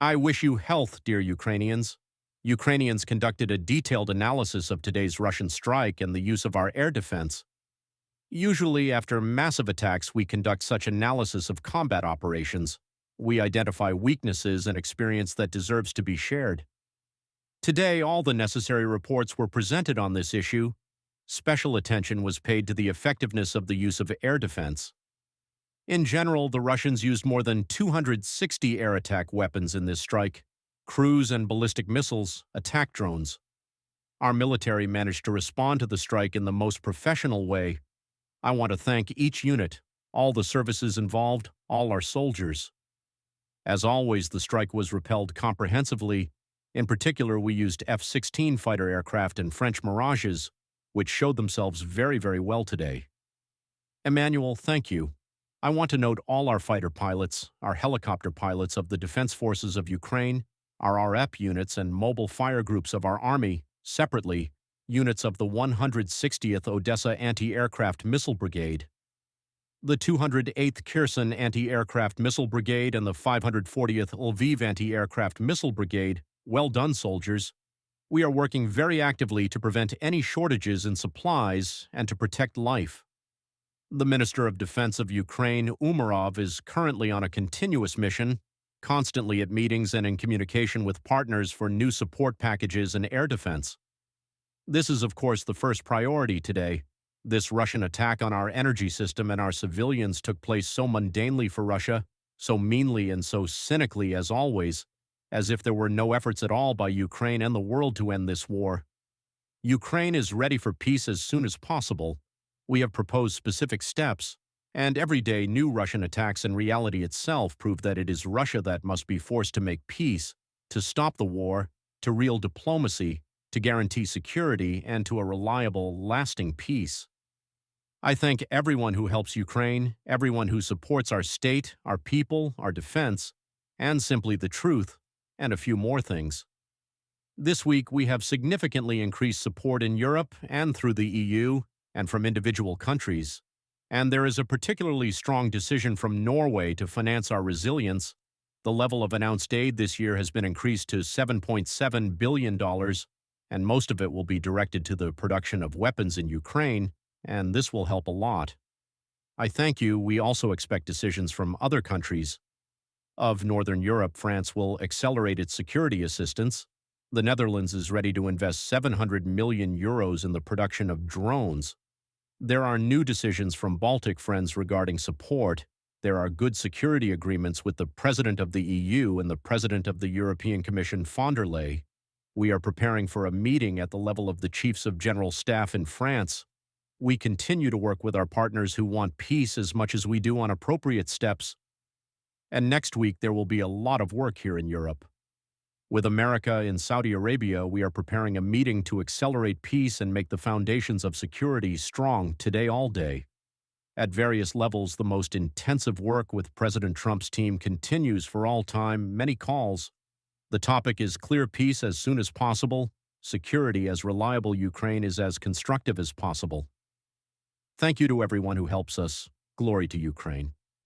I wish you health, dear Ukrainians. Ukrainians conducted a detailed analysis of today's Russian strike and the use of our air defense. Usually, after massive attacks, we conduct such analysis of combat operations. We identify weaknesses and experience that deserves to be shared. Today, all the necessary reports were presented on this issue. Special attention was paid to the effectiveness of the use of air defense. In general, the Russians used more than 260 air attack weapons in this strike: cruise and ballistic missiles, attack drones. Our military managed to respond to the strike in the most professional way. I want to thank each unit, all the services involved, all our soldiers. As always, the strike was repelled comprehensively. In particular, we used F-16 fighter aircraft and French Mirages, which showed themselves very well today. Emmanuel, thank you. I want to note all our fighter pilots, our helicopter pilots of the Defense Forces of Ukraine, our RF units and mobile fire groups of our Army, separately, units of the 160th Odessa Anti-Aircraft Missile Brigade, the 208th Kherson Anti-Aircraft Missile Brigade and the 540th Lviv Anti-Aircraft Missile Brigade. Well done, soldiers. We are working very actively to prevent any shortages in supplies and to protect life. The Minister of Defense of Ukraine, Umerov, is currently on a continuous mission, constantly at meetings and in communication with partners for new support packages and air defense. This is, of course, the first priority today. This Russian attack on our energy system and our civilians took place so mundanely for Russia, so meanly and so cynically as always, as if there were no efforts at all by Ukraine and the world to end this war. Ukraine is ready for peace as soon as possible. We have proposed specific steps, and every day new Russian attacks and reality itself prove that it is Russia that must be forced to make peace, to stop the war, to real diplomacy, to guarantee security, and to a reliable, lasting peace. I thank everyone who helps Ukraine, everyone who supports our state, our people, our defense, and simply the truth, and a few more things. This week, we have significantly increased support in Europe and through the EU and from individual countries, and there is a particularly strong decision from Norway to finance our resilience. The level of announced aid this year has been increased to $7.7 billion, and most of it will be directed to the production of weapons in Ukraine, and this will help a lot. I thank you. We also expect decisions from other countries. Of Northern Europe, France will accelerate its security assistance. The Netherlands is ready to invest 700 million euros in the production of drones. There are new decisions from Baltic friends regarding support. There are good security agreements with the President of the EU and the President of the European Commission, von der Leyen. We are preparing for a meeting at the level of the Chiefs of General Staff in France. We continue to work with our partners who want peace as much as we do on appropriate steps. And next week there will be a lot of work here in Europe. With America in Saudi Arabia, we are preparing a meeting to accelerate peace and make the foundations of security strong today all day. At various levels, the most intensive work with President Trump's team continues for all time, many calls. The topic is clear peace as soon as possible, security as reliable, Ukraine is as constructive as possible. Thank you to everyone who helps us. Glory to Ukraine.